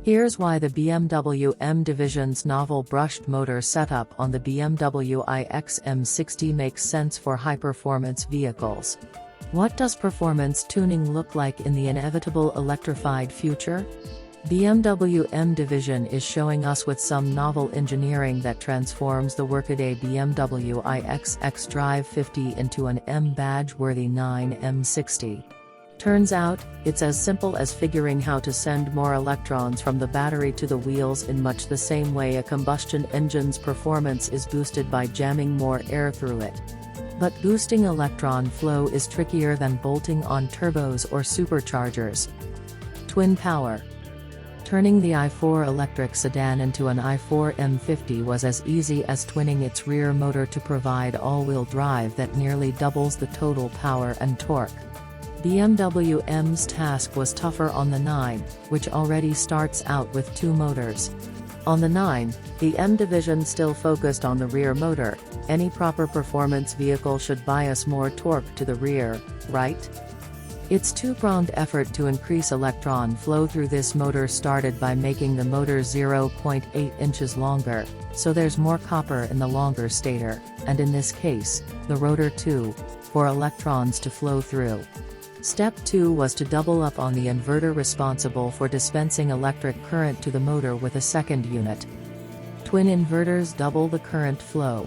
Here's why the BMW M division's novel brushed motor setup on the BMW iX M60 makes sense for high-performance vehicles. What does performance tuning look like in the inevitable electrified future? BMW M division is showing us with some novel engineering that transforms the workaday BMW iX eDrive 50 into an M-badge-worthy 9 M60. Turns out, it's as simple as figuring how to send more electrons from the battery to the wheels in much the same way a combustion engine's performance is boosted by jamming more air through it. But boosting electron flow is trickier than bolting on turbos or superchargers. Twin power. Turning the i4 electric sedan into an i4 M50 was as easy as twinning its rear motor to provide all-wheel drive that nearly doubles the total power and torque. BMW M's task was tougher on the 9, which already starts out with 2 motors. On the 9, the M division still focused on the rear motor. Any proper performance vehicle should bias more torque to the rear, right? Its two-pronged effort to increase electron flow through this motor started by making the motor 0.8 inches longer, so there's more copper in the longer stator, and in this case, the rotor too, for electrons to flow through. Step 2 was to double up on the inverter responsible for dispensing electric current to the motor with a second unit. Twin inverters double the current flow.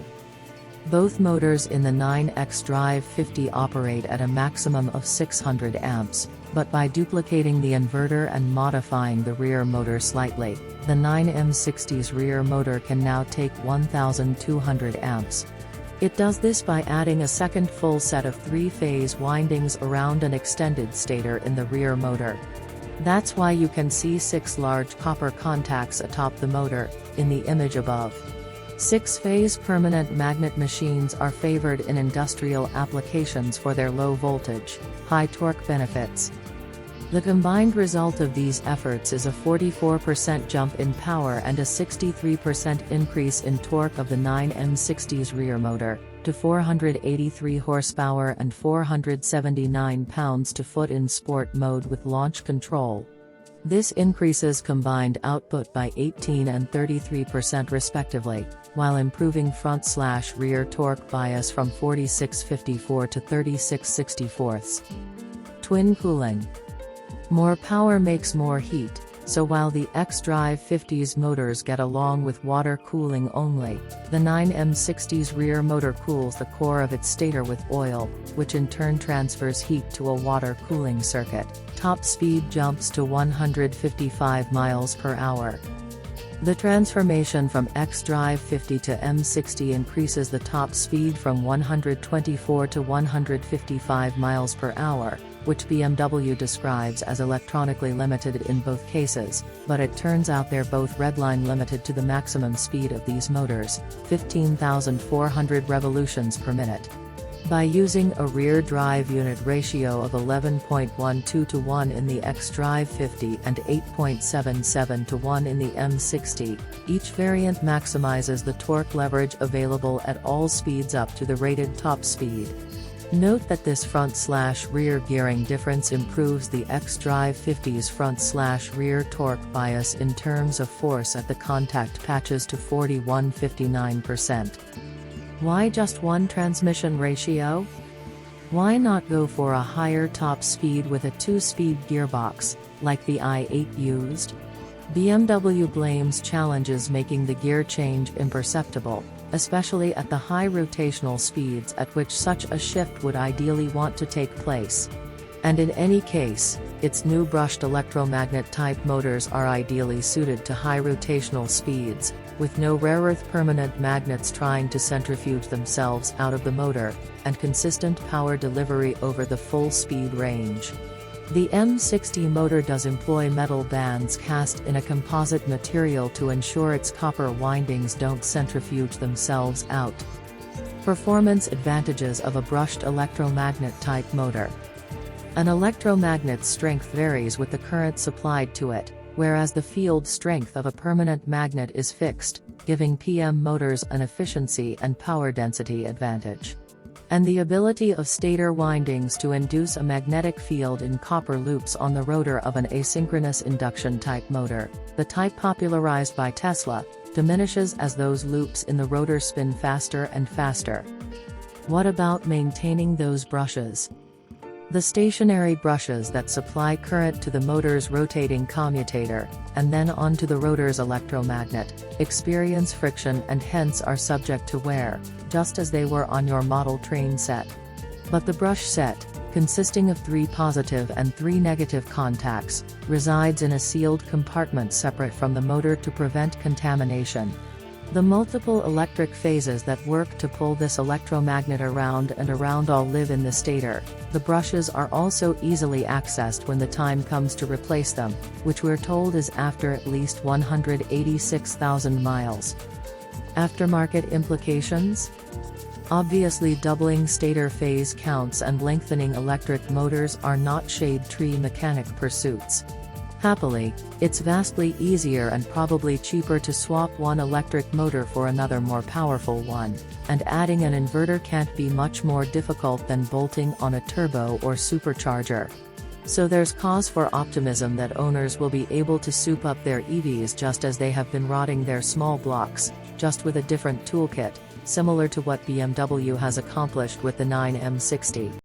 Both motors in the 9 eDrive 50 operate at a maximum of 600 amps, but by duplicating the inverter and modifying the rear motor slightly, the 9 M60's rear motor can now take 1200 amps. It does this by adding a second full set of 3-phase windings around an extended stator in the rear motor. That's why you can see 6 large copper contacts atop the motor, in the image above. 6-phase permanent magnet machines are favored in industrial applications for their low voltage, high torque benefits. The combined result of these efforts is a 44% jump in power and a 63% increase in torque of the 9 M60's rear motor, to 483 horsepower and 479 pounds-to-foot in sport mode with launch control. This increases combined output by 18 and 33% respectively, while improving front/rear torque bias from 4654 to 3664. Twin cooling. More power makes more heat, so while the eDrive 50's motors get along with water cooling only, the 9 M60's rear motor cools the core of its stator with oil, which in turn transfers heat to a water cooling circuit. Top speed jumps to 155 miles per hour. The transformation from eDrive 50 to M60 increases the top speed from 124 to 155 miles per hour, which BMW describes as electronically limited in both cases, but it turns out they're both redline limited to the maximum speed of these motors, 15,400 revolutions per minute. By using a rear drive unit ratio of 11.12 to 1 in the eDrive 50 and 8.77 to 1 in the M60, each variant maximizes the torque leverage available at all speeds up to the rated top speed. Note that this front/rear gearing difference improves the eDrive 50's front/rear torque bias in terms of force at the contact patches to 41–59%. Why just one transmission ratio? Why not go for a higher top speed with a 2-speed gearbox, like the i8 used? BMW blames challenges making the gear change imperceptible, especially at the high rotational speeds at which such a shift would ideally want to take place. And in any case, its new brushed electromagnet-type motors are ideally suited to high rotational speeds, with no rare earth permanent magnets trying to centrifuge themselves out of the motor, and consistent power delivery over the full speed range. The M60 motor does employ metal bands cast in a composite material to ensure its copper windings don't centrifuge themselves out. Performance advantages of a brushed electromagnet-type motor. An electromagnet's strength varies with the current supplied to it, whereas the field strength of a permanent magnet is fixed, giving PM motors an efficiency and power density advantage. and the ability of stator windings to induce a magnetic field in copper loops on the rotor of an asynchronous induction type motor, the type popularized by Tesla, diminishes as those loops in the rotor spin faster and faster. What about maintaining those brushes? The stationary brushes that supply current to the motor's rotating commutator, and then onto the rotor's electromagnet, experience friction and hence are subject to wear, just as they were on your model train set. But the brush set, consisting of 3 positive and 3 negative contacts, resides in a sealed compartment separate from the motor to prevent contamination. The multiple electric phases that work to pull this electromagnet around and around all live in the stator. The brushes are also easily accessed when the time comes to replace them, which we're told is after at least 186,000 miles. Aftermarket implications? Obviously, doubling stator phase counts and lengthening electric motors are not shade tree mechanic pursuits. Happily, it's vastly easier and probably cheaper to swap one electric motor for another more powerful one, and adding an inverter can't be much more difficult than bolting on a turbo or supercharger. So there's cause for optimism that owners will be able to soup up their EVs just as they have been rotting their small blocks, just with a different toolkit, similar to what BMW has accomplished with the 9 M60.